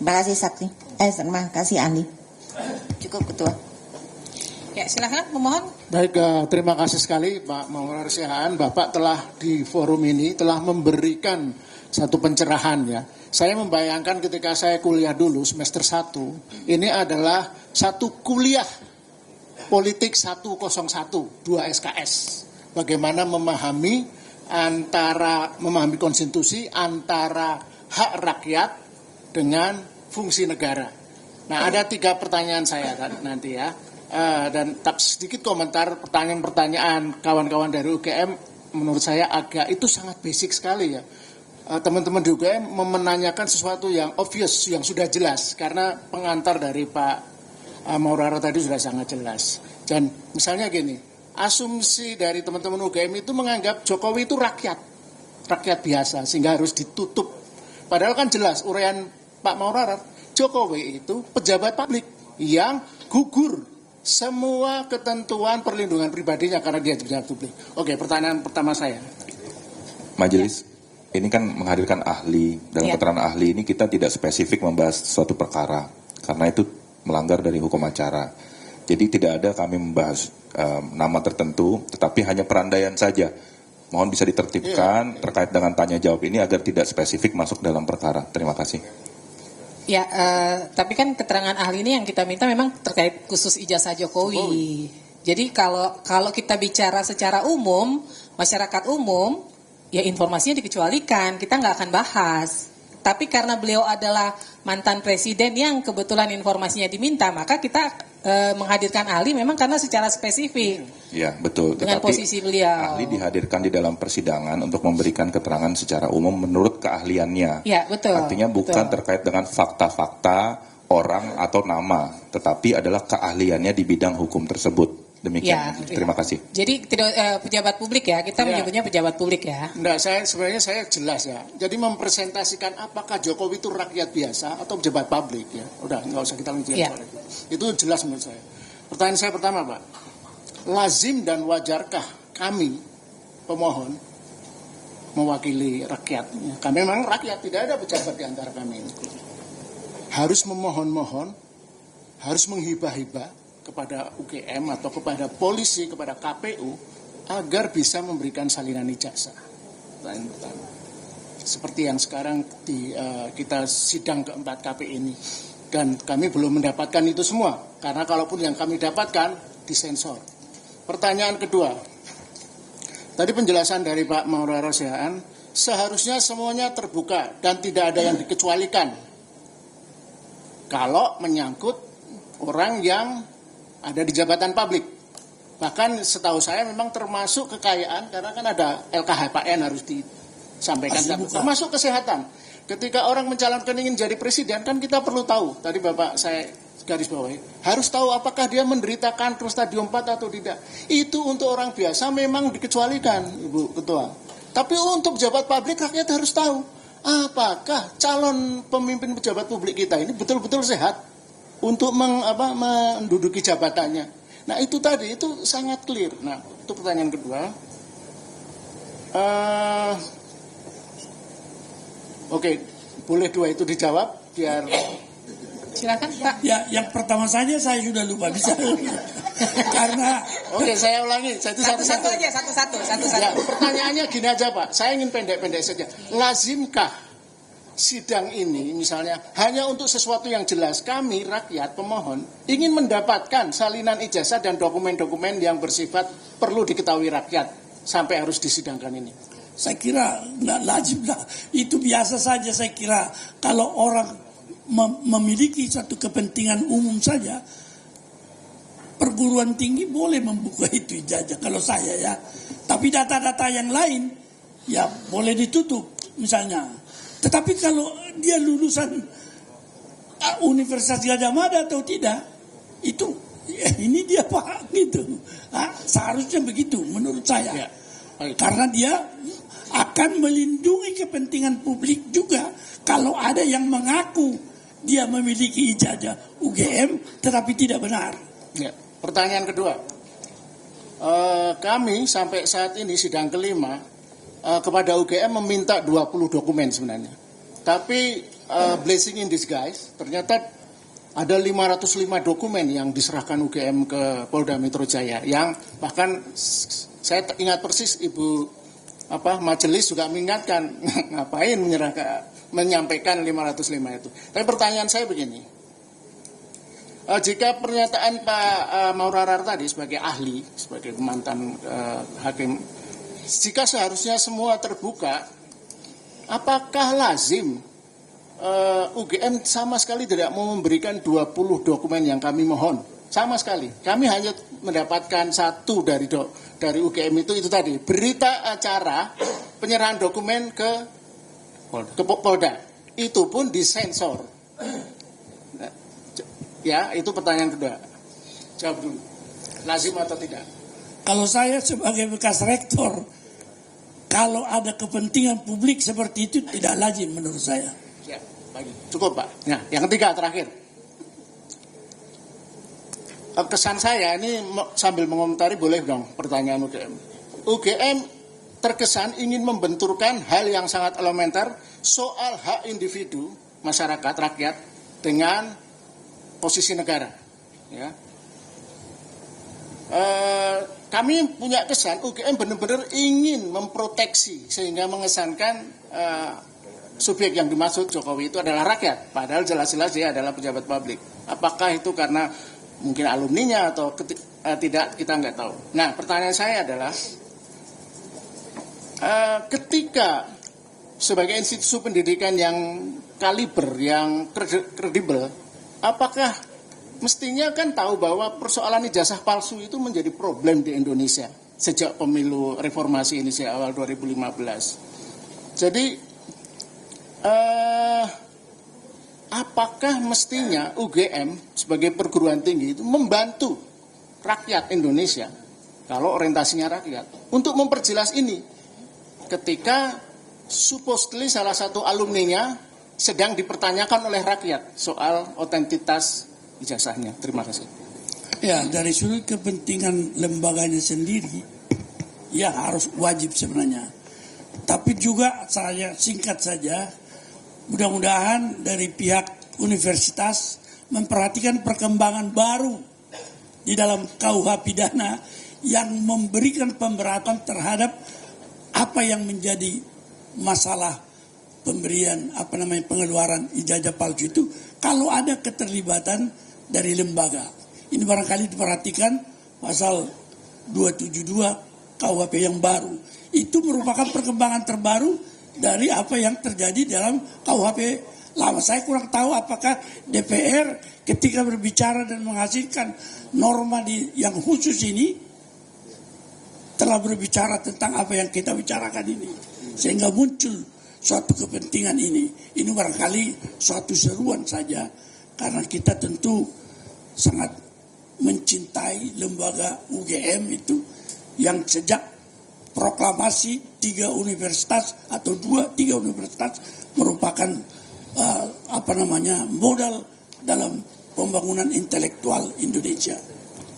Terima kasih Saksi. Terima kasih ahli. Cukup Ketua. Ya, silakan pemohon. Baik, terima kasih sekali Pak Maulana Sihaan. Bapak telah di forum ini telah memberikan satu pencerahan ya. Saya membayangkan ketika saya kuliah dulu semester 1, ini adalah satu kuliah politik 101, 2 SKS. Bagaimana memahami konstitusi antara hak rakyat dengan fungsi negara. Nah, ada 3 pertanyaan saya nanti ya. Dan sedikit komentar pertanyaan-pertanyaan kawan-kawan dari UGM menurut saya itu sangat basic sekali ya. Teman-teman di UGM menanyakan sesuatu yang obvious, yang sudah jelas karena pengantar dari Pak Maulana tadi sudah sangat jelas. Dan misalnya gini, asumsi dari teman-teman UGM itu menganggap Jokowi itu rakyat biasa sehingga harus ditutup. Padahal kan jelas uraian Pak Maulana, Jokowi itu pejabat publik yang gugur semua ketentuan perlindungan pribadinya karena dia pejabat publik. Oke, pertanyaan pertama saya. Majelis, ini kan menghadirkan ahli. Dalam keterangan ahli ini kita tidak spesifik membahas suatu perkara. Karena itu melanggar dari hukum acara. Jadi tidak ada kami membahas nama tertentu, tetapi hanya perandaian saja. Mohon bisa ditertibkan terkait dengan tanya jawab ini agar tidak spesifik masuk dalam perkara. Terima kasih. Ya, tapi kan keterangan ahli ini yang kita minta memang terkait khusus ijazah Jokowi. Jadi kalau kita bicara secara umum, masyarakat umum, ya informasinya dikecualikan, kita nggak akan bahas. Tapi karena beliau adalah mantan presiden yang kebetulan informasinya diminta, maka kita menghadirkan ahli memang karena secara spesifik. Ya, betul. Dengan posisi beliau. Ahli dihadirkan di dalam persidangan untuk memberikan keterangan secara umum menurut keahliannya. Ya, betul. Artinya bukan terkait dengan fakta-fakta orang atau nama, tetapi adalah keahliannya di bidang hukum tersebut. Demikian. Terima kasih. Jadi tidak pejabat publik ya, kita menyebutnya pejabat publik ya. Enggak, sebenarnya saya jelas ya. Jadi mempresentasikan apakah Jokowi itu rakyat biasa atau pejabat publik ya. Udah, nggak usah kita lanjutkan soal itu. Itu jelas menurut saya. Pertanyaan saya pertama, Pak. Lazim dan wajarkah kami pemohon mewakili rakyat? Kami memang rakyat, tidak ada pejabat di antara kami ini. Harus memohon-mohon, harus menghibah-hibah kepada UGM atau kepada polisi, kepada KPU agar bisa memberikan salinan ijazah. Seperti yang sekarang kita sidang keempat KPI ini. Dan kami belum mendapatkan itu semua. Karena kalaupun yang kami dapatkan, disensor. Pertanyaan kedua. Tadi penjelasan dari Pak Maulana Sihaan, seharusnya semuanya terbuka dan tidak ada yang dikecualikan. Kalau menyangkut orang yang ada di jabatan publik. Bahkan setahu saya memang termasuk kekayaan karena kan ada LKHPN harus disampaikan. Termasuk kesehatan. Ketika orang mencalonkan ingin jadi presiden kan kita perlu tahu. Tadi Bapak saya garis bawahi. Harus tahu apakah dia menderita kanker stadium 4 atau tidak. Itu untuk orang biasa memang dikecualikan Ibu Ketua. Tapi untuk pejabat publik rakyat harus tahu. Apakah calon pemimpin pejabat publik kita ini betul-betul sehat untuk menduduki jabatannya. Nah itu tadi, itu sangat clear. Nah itu pertanyaan kedua. Oke, boleh 2 itu dijawab biar. Silakan Pak. Ya, yang pertama saja saya sudah lupa bisa. Karena. Oke, saya ulangi. Satu-satu aja, satu-satu. Ya, pertanyaannya gini aja Pak. Saya ingin pendek-pendek saja. Lazimkah sidang ini misalnya hanya untuk sesuatu yang jelas, kami rakyat pemohon ingin mendapatkan salinan ijazah dan dokumen-dokumen yang bersifat perlu diketahui rakyat sampai harus disidangkan ini? Saya kira nggak lazim lah, itu biasa saja. Saya kira kalau orang memiliki satu kepentingan umum saja, perguruan tinggi boleh membuka itu ijazah kalau saya ya. Tapi data-data yang lain ya boleh ditutup misalnya. Tetapi kalau dia lulusan Universitas Gadjah Mada atau tidak, itu ini dia Pak gitu. Seharusnya begitu menurut saya. Ya. Karena dia akan melindungi kepentingan publik juga kalau ada yang mengaku dia memiliki ijazah UGM tetapi tidak benar. Ya. Pertanyaan kedua. Kami sampai saat ini sidang kelima kepada UGM meminta 20 dokumen sebenarnya. Tapi blessing in disguise. Ternyata ada 505 dokumen yang diserahkan UGM ke Polda Metro Jaya, yang bahkan saya ingat persis Ibu majelis juga mengingatkan ngapain menyampaikan 505 itu. Tapi pertanyaan saya begini, jika pernyataan Pak Maurarar tadi sebagai ahli, sebagai mantan hakim, jika seharusnya semua terbuka, apakah lazim UGM sama sekali tidak mau memberikan 20 dokumen yang kami mohon? Sama sekali. Kami hanya mendapatkan satu dari UGM itu tadi, berita acara penyerahan dokumen ke Polda. Itu pun disensor. Nah, ya, itu pertanyaan kedua. Jawab dulu. Lazim atau tidak? Kalau saya sebagai bekas rektor, kalau ada kepentingan publik seperti itu tidak lazim menurut saya. Ya, baik. Cukup Pak. Nah, yang ketiga terakhir. Kesan saya ini sambil mengomentari, boleh dong pertanyaan UGM. UGM terkesan ingin membenturkan hal yang sangat elementer soal hak individu, masyarakat, rakyat dengan posisi negara. Ya. Kami punya kesan UGM benar-benar ingin memproteksi sehingga mengesankan subjek yang dimaksud Jokowi itu adalah rakyat, padahal jelas-jelas dia adalah pejabat publik. Apakah itu karena mungkin alumninya atau tidak, kita nggak tahu. Nah, pertanyaan saya adalah ketika sebagai institusi pendidikan yang kaliber, yang kredibel, apakah mestinya kan tahu bahwa persoalan ijazah palsu itu menjadi problem di Indonesia sejak pemilu reformasi ini awal 2015. Jadi apakah mestinya UGM sebagai perguruan tinggi itu membantu rakyat Indonesia, kalau orientasinya rakyat, untuk memperjelas ini ketika supposedly salah satu alumninya sedang dipertanyakan oleh rakyat soal otentitas ijazahnya. Terima kasih. Ya, dari sudut kepentingan lembaganya sendiri, ya harus wajib sebenarnya. Tapi juga saya singkat saja, mudah-mudahan dari pihak universitas memperhatikan perkembangan baru di dalam KUH pidana yang memberikan pemberatan terhadap apa yang menjadi masalah pemberian pengeluaran ijazah palsu itu kalau ada keterlibatan dari lembaga. Ini barangkali diperhatikan pasal 272 KUHP yang baru. Itu merupakan perkembangan terbaru dari apa yang terjadi dalam KUHP lama. Saya kurang tahu apakah DPR ketika berbicara dan menghasilkan norma yang khusus ini telah berbicara tentang apa yang kita bicarakan ini. Sehingga muncul suatu kepentingan ini. Ini barangkali suatu seruan saja. Karena kita tentu sangat mencintai lembaga UGM itu yang sejak proklamasi 3 universitas atau 2-3 universitas merupakan modal dalam pembangunan intelektual Indonesia.